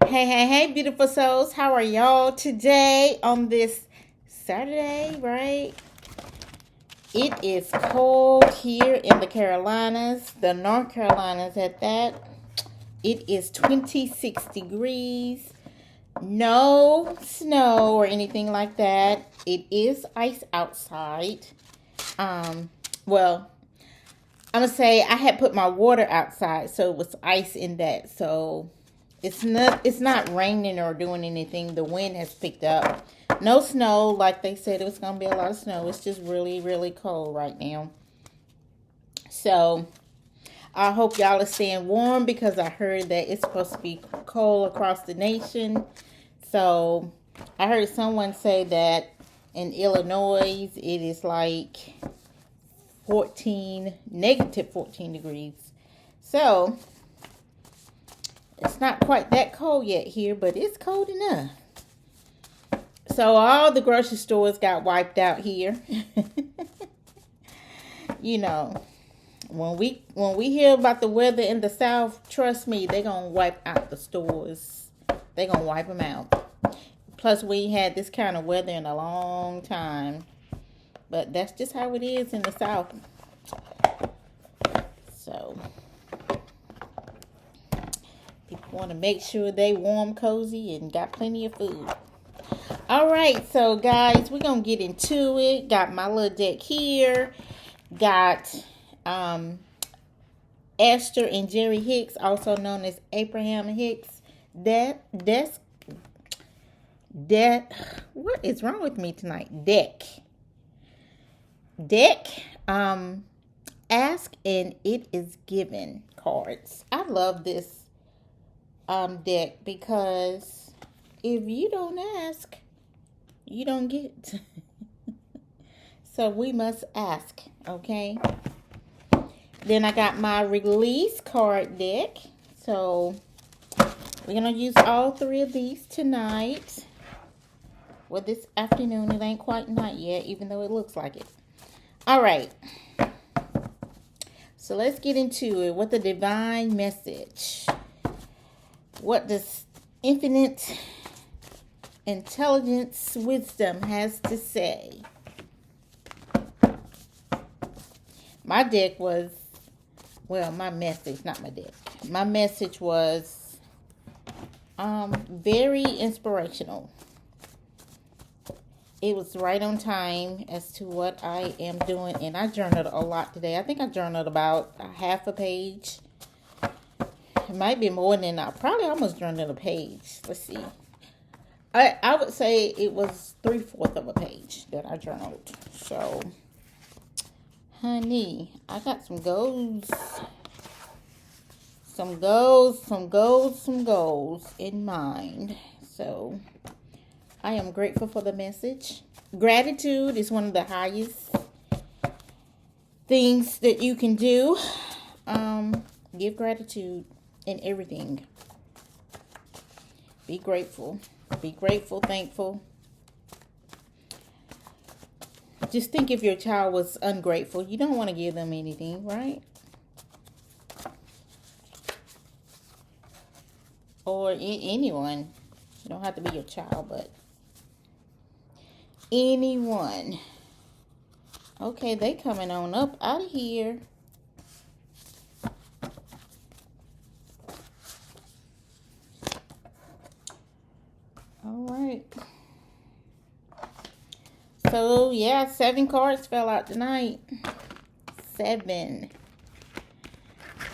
Hey, beautiful souls. How are y'all today on this Saturday, right? It is cold here in the Carolinas, the North Carolinas at that. It is 26 degrees. No snow or anything like that. It is ice outside. Well, I'm going to say I had put my water outside, so it was ice in that. So it's not raining or doing anything. The wind has picked up. No snow, like they said it was going to be a lot of snow. It's just really, really cold right now. So I hope y'all are staying warm because I heard that it's supposed to be cold across the nation. So I heard someone say that in Illinois it is like negative 14 degrees. So it's not quite that cold yet here, but it's cold enough. So all the grocery stores got wiped out here. You know, when we hear about the weather in the South, trust me, they're going to wipe out the stores. They're going to wipe them out. Plus, we ain't had this kind of weather in a long time. But that's just how it is in the South. So people want to make sure they warm, cozy, and got plenty of food. All right, so guys, we're going to get into it. Got my little deck here. Got Esther and Jerry Hicks, also known as Abraham Hicks. What is wrong with me tonight? Deck. Ask and it is given cards. I love this deck because if you don't ask, you don't get. So we must ask, okay? Then I got my release card deck. So we're going to use all three of these tonight. Well, this afternoon. It ain't quite night yet, even though it looks like it. All right. So let's get into it. What the divine message? What does infinite intelligence, wisdom has to say? My deck was, my message, not my deck. My message was very inspirational. It was right on time as to what I am doing. And I journaled a lot today. I think I journaled about a half a page. It might be more than that. Probably almost journaled a page. Let's see. I would say it was 3/4 of a page that I journaled. So, honey, I got some goals. Some goals in mind. So I am grateful for the message. Gratitude is one of the highest things that you can do. Give gratitude in everything. Be grateful. Be grateful, thankful. Just think if your child was ungrateful, you don't want to give them anything, right? Or anyone. You don't have to be your child, but anyone. Okay, they coming on up out of here. All right. So, yeah, 7 cards fell out tonight. 7.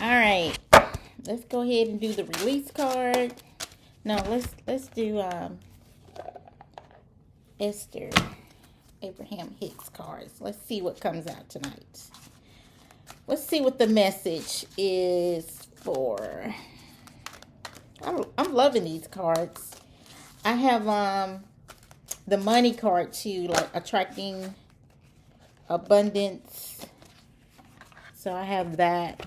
All right. Let's go ahead and do the release card. No, let's do Esther Abraham Hicks cards. Let's see what comes out tonight. Let's see what the message is for. I'm loving these cards. I have the money card too, like attracting abundance. So I have that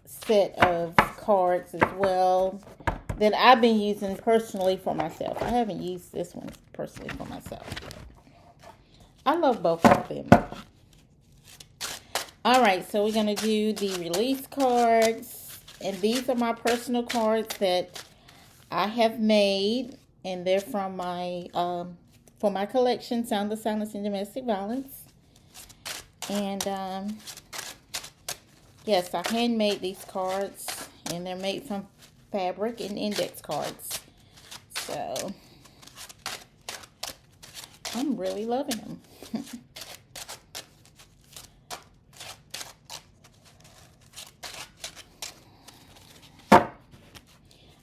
set of cards as well that I've been using personally for myself. I haven't used this one personally for myself. I love both of them. All right, so we're going to do the release cards. And these are my personal cards that I have made, and they're from my for my collection, Sound of Silence and Domestic Violence. And yes, I handmade these cards, and they're made from fabric and index cards. So I'm really loving them.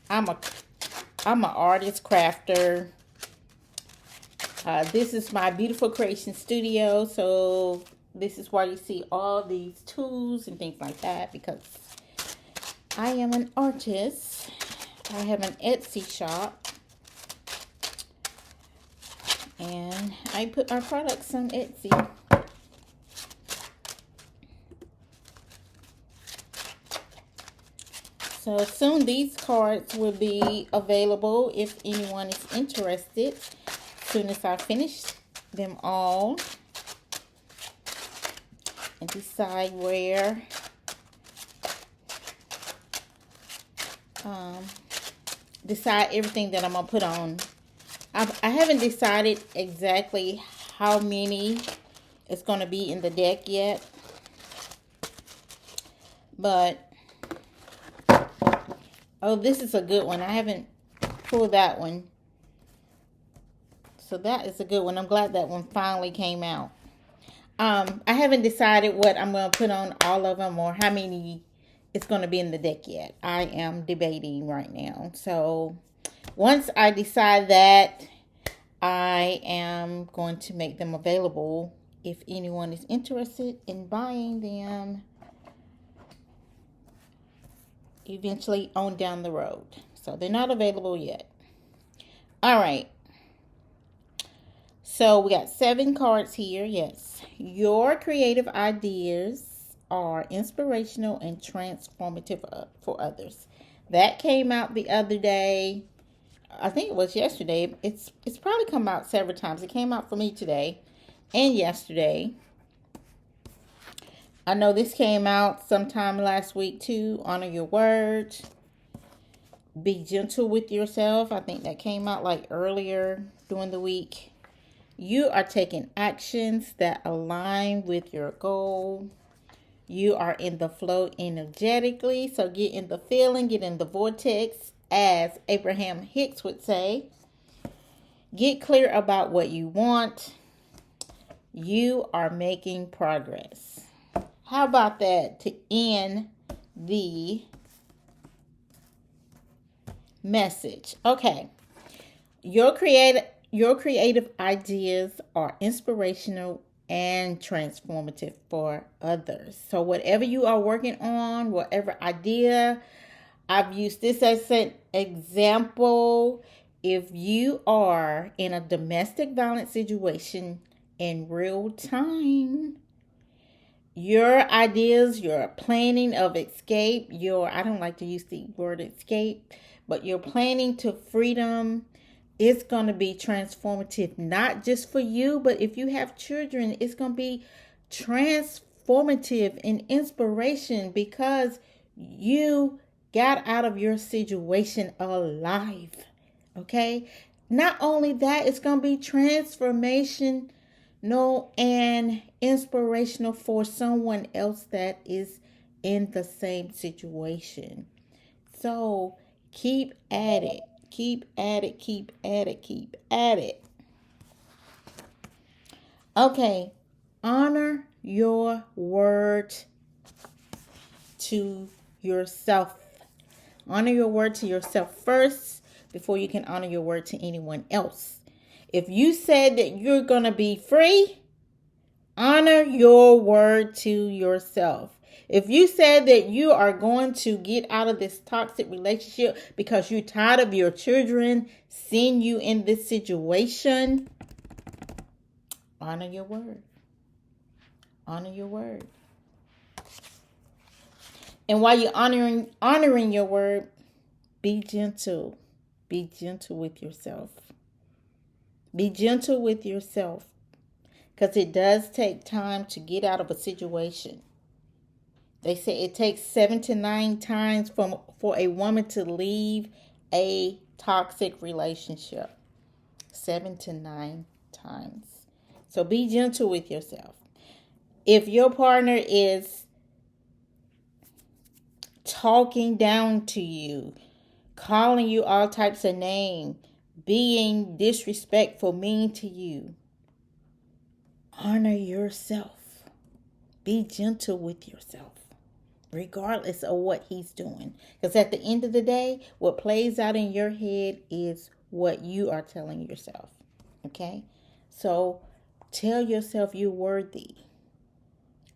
I'm an artist crafter. This is my beautiful creation studio, so this is why you see all these tools and things like that, because I am an artist. I have an Etsy shop, and I put my products on Etsy. So soon these cards will be available if anyone is interested. As soon as I finish them all and decide where decide everything that I'm gonna put on. I haven't decided exactly how many is gonna be in the deck yet, but oh, this is a good one. I haven't pulled that one. So that is a good one. I'm glad that one finally came out. I haven't decided what I'm going to put on all of them or how many it's going to be in the deck yet. I am debating right now. So once I decide that, I am going to make them available if anyone is interested in buying them eventually on down the road. So they're not available yet. All right. So we got 7 cards here. Yes. Your creative ideas are inspirational and transformative for others. That came out the other day. I think it was yesterday. It's probably come out several times. It came out for me today and yesterday. I know this came out sometime last week too. Honor your word. Be gentle with yourself. I think that came out like earlier during the week. You are taking actions that align with your goal. You are in the flow energetically. So get in the feeling, get in the vortex, as Abraham Hicks would say. Get clear about what you want. You are making progress. How about that to end the message? Okay. Your creative ideas are inspirational and transformative for others. So whatever you are working on, whatever idea, I've used this as an example. If you are in a domestic violence situation in real time, your ideas, your planning of escape, I don't like to use the word escape, but your planning to freedom, it's going to be transformative, not just for you, but if you have children, it's going to be transformative and inspiration because you got out of your situation alive. Okay? Not only that, it's going to be transformational and inspirational for someone else that is in the same situation. So keep at it. Keep at it, keep at it, keep at it. Okay, honor your word to yourself. Honor your word to yourself first before you can honor your word to anyone else. If you said that you're going to be free, honor your word to yourself. If you said that you are going to get out of this toxic relationship because you're tired of your children seeing you in this situation, honor your word. Honor your word. And while you're honoring your word, be gentle. Be gentle with yourself. Be gentle with yourself. Because it does take time to get out of a situation. They say it takes 7 to 9 times for a woman to leave a toxic relationship 7 to 9 times. So be gentle with yourself. If your partner is talking down to you, calling you all types of names, being disrespectful, mean to you, honor yourself. Be gentle with yourself, regardless of what he's doing. Because at the end of the day, what plays out in your head is what you are telling yourself. Okay? So tell yourself you're worthy.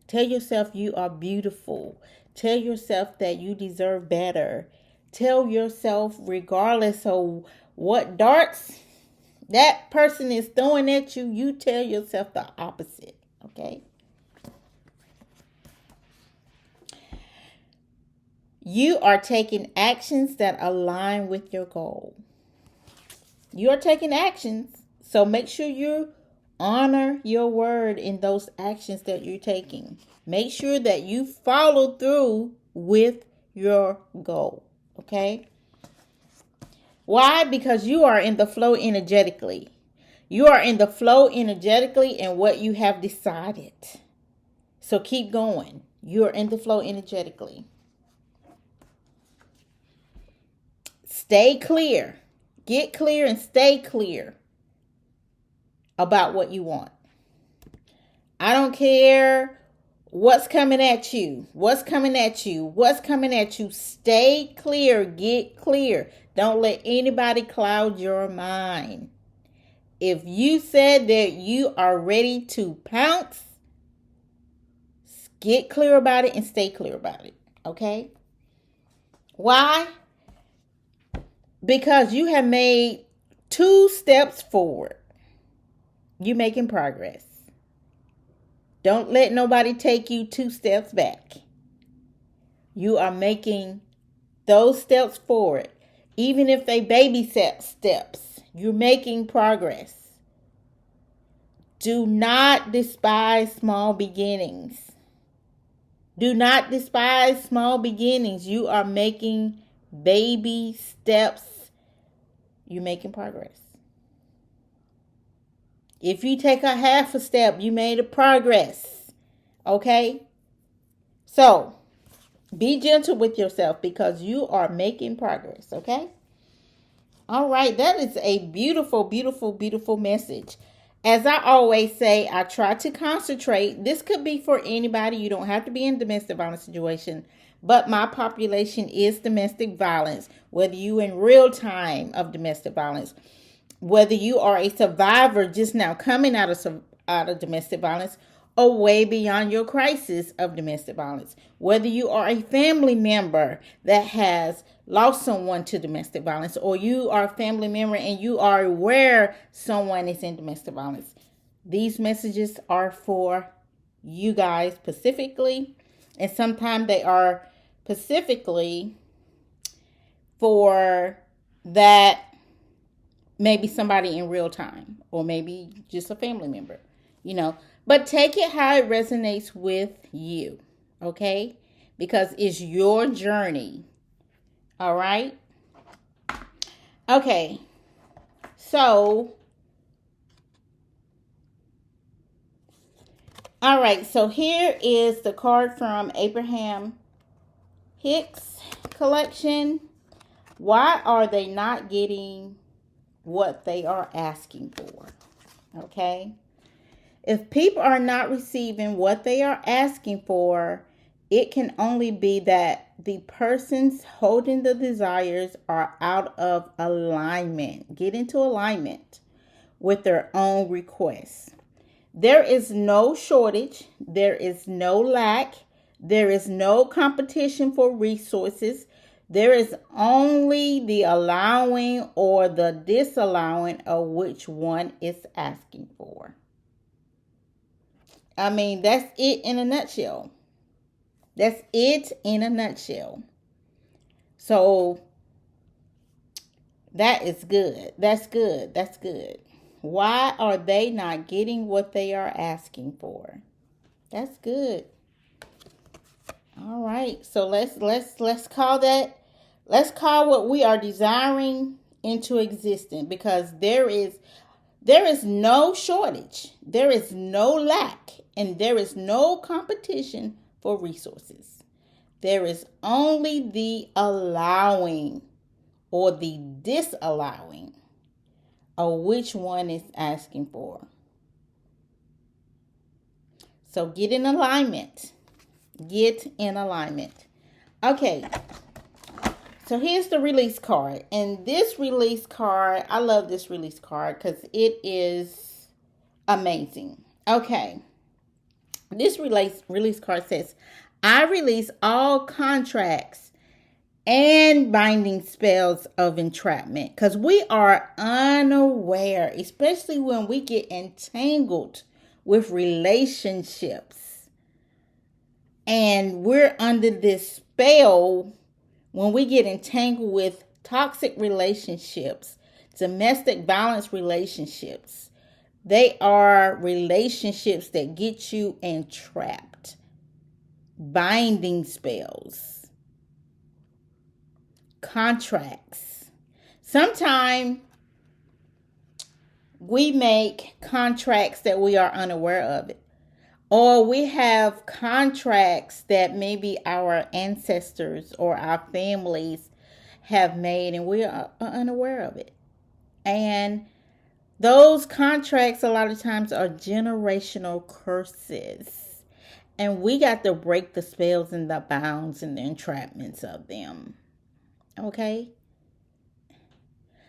Tell yourself you are beautiful. Tell yourself that you deserve better. Tell yourself, regardless of what darts that person is throwing at you, you tell yourself the opposite. Okay? You are taking actions that align with your goal. You are taking actions. So make sure you honor your word in those actions that you're taking. Make sure that you follow through with your goal. Okay? Why? Because you are in the flow energetically. You are in the flow energetically in what you have decided. So keep going. You are in the flow energetically. Stay clear. Get clear and stay clear about what you want. I don't care what's coming at you. What's coming at you? What's coming at you? Stay clear. Get clear. Don't let anybody cloud your mind. If you said that you are ready to pounce, get clear about it and stay clear about it. Okay? Why? Because you have made 2 steps forward. You're making progress. Don't let nobody take you 2 steps back. You are making those steps forward. Even if they baby steps, you're making progress. Do not despise small beginnings. Do not despise small beginnings. You are making baby steps. You're making progress. If you take a half a step, you made a progress. Okay? So, be gentle with yourself because you are making progress. Okay? All right. That is a beautiful, beautiful, beautiful message. As I always say, I try to concentrate. This could be for anybody. You don't have to be in a domestic violence situation. But my population is domestic violence. Whether you in real time of domestic violence, whether you are a survivor just now coming out of domestic violence, or way beyond your crisis of domestic violence, whether you are a family member that has lost someone to domestic violence, or you are a family member and you are aware someone is in domestic violence, these messages are for you guys specifically, and sometimes they are specifically for that maybe somebody in real time, or maybe just a family member, But take it how it resonates with you, okay? Because it's your journey, all right? Okay, so, all right, so here is the card from Abraham Hicks collection. Why are they not getting what they are asking for? Okay? If people are not receiving what they are asking for, it can only be that the persons holding the desires are out of alignment. Get into alignment with their own requests. There is no shortage. There is no lack. There is no competition for resources. There is only the allowing or the disallowing of which one is asking for. I mean, that's it in a nutshell. That's it in a nutshell. So, that is good. That's good. That's good. Why are they not getting what they are asking for? That's good. All right. So let's call that Let's call what we are desiring into existence, because there is no shortage, there is no lack, and there is no competition for resources. There is only the allowing or the disallowing of which one is asking for. So get in alignment. Get in alignment. Okay. So here's the release card. And this release card, I love this release card because it is amazing. Okay. This release card says, I release all contracts and binding spells of entrapment. Because we are unaware, especially when we get entangled with relationships. And we're under this spell when we get entangled with toxic relationships, domestic violence relationships. They are relationships that get you entrapped. Binding spells. Contracts. Sometimes we make contracts that we are unaware of it. Or we have contracts that maybe our ancestors or our families have made and we are unaware of it. And those contracts a lot of times are generational curses. And we got to break the spells and the bounds and the entrapments of them. Okay?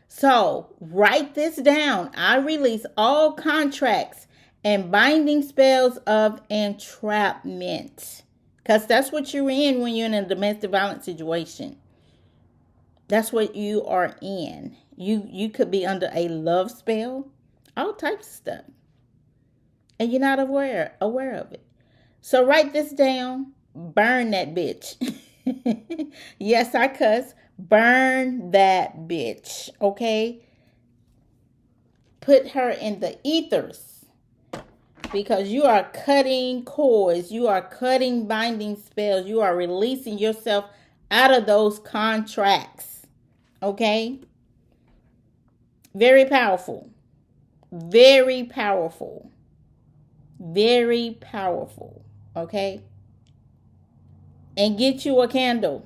So, write this down. I release all contracts and binding spells of entrapment. Because that's what you're in when you're in a domestic violence situation. That's what you are in. You could be under a love spell. All types of stuff. And you're not aware of it. So write this down. Burn that bitch. Yes, I cuss. Burn that bitch. Okay? Put her in the ethers. Because you are cutting cords. You are cutting binding spells. You are releasing yourself out of those contracts. Okay? Very powerful. Very powerful. Very powerful. Okay? And get you a candle.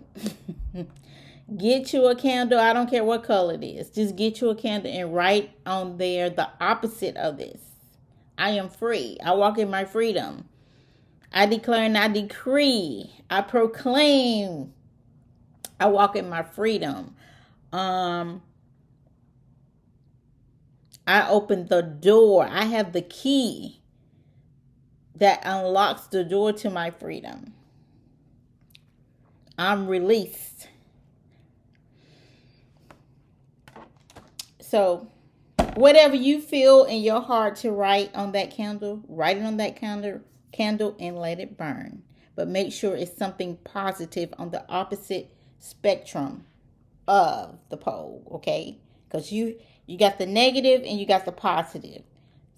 Get you a candle. I don't care what color it is. Just get you a candle and write on there the opposite of this. I am free. I walk in my freedom. I declare and I decree. I proclaim. I walk in my freedom. I open the door. I have the key that unlocks the door to my freedom. I'm released. So, whatever you feel in your heart to write on that candle, write it on that candle and let it burn. But make sure it's something positive on the opposite spectrum of the pole, okay? Because you got the negative and you got the positive.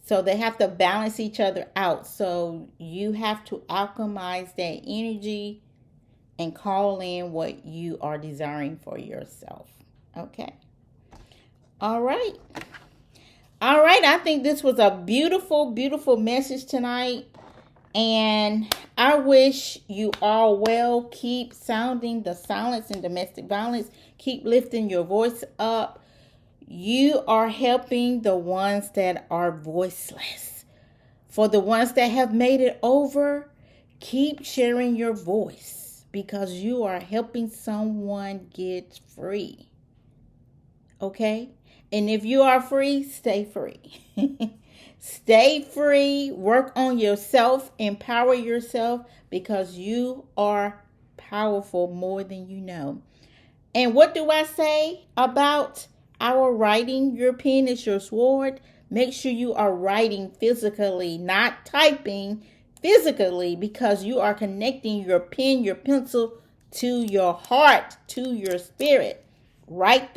So they have to balance each other out. So you have to alchemize that energy and call in what you are desiring for yourself. Okay. All right. All right. I think this was a beautiful, beautiful message tonight. And I wish you all well. Keep sounding the silence in domestic violence. Keep lifting your voice up. You are helping the ones that are voiceless. For the ones that have made it over, keep sharing your voice because you are helping someone get free. Okay? And if you are free, stay free. Stay free. Work on yourself. Empower yourself because you are powerful more than you know. And what do I say about our writing? Your pen is your sword. Make sure you are writing physically, not typing, physically, because you are connecting your pen, your pencil to your heart, to your spirit. Write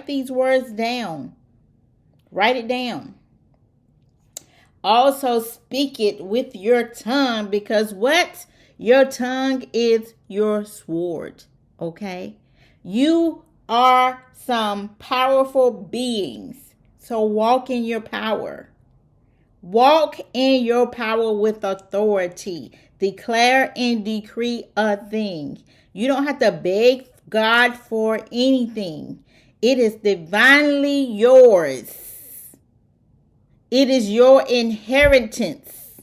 these words down. Write it down. Also speak it with your tongue because what? Your tongue is your sword. Okay? You are some powerful beings. So walk in your power. Walk in your power with authority. Declare and decree a thing. You don't have to beg God for anything. It is divinely yours. It is your inheritance.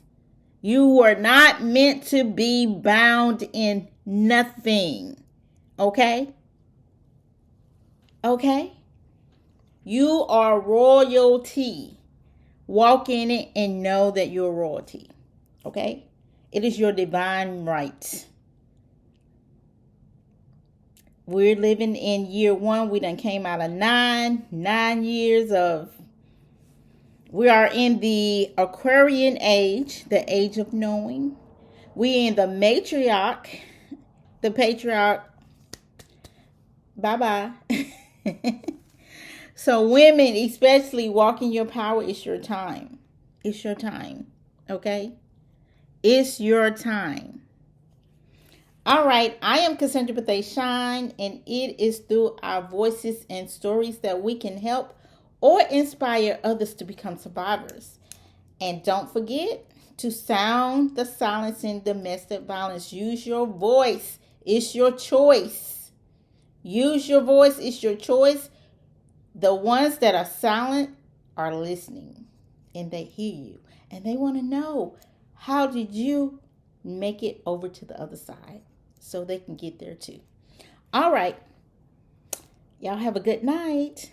You were not meant to be bound in nothing. Okay? Okay? You are royalty. Walk in it and know that you're royalty. Okay? It is your divine right. We're living in year 1. We done came out of 9 years of. We are in the Aquarian age, the age of knowing. We in the matriarch, the patriarch. Bye-bye. So women, especially, walk in your power. It's your time. It's your time. Okay? It's your time. All right. I am Cassandra Bethay Shine, and it is through our voices and stories that we can help or inspire others to become survivors. And don't forget to sound the silence in domestic violence. Use your voice. It's your choice. Use your voice. It's your choice. The ones that are silent are listening, and they hear you, and they want to know, how did you make it over to the other side so they can get there too. All right. Y'all have a good night.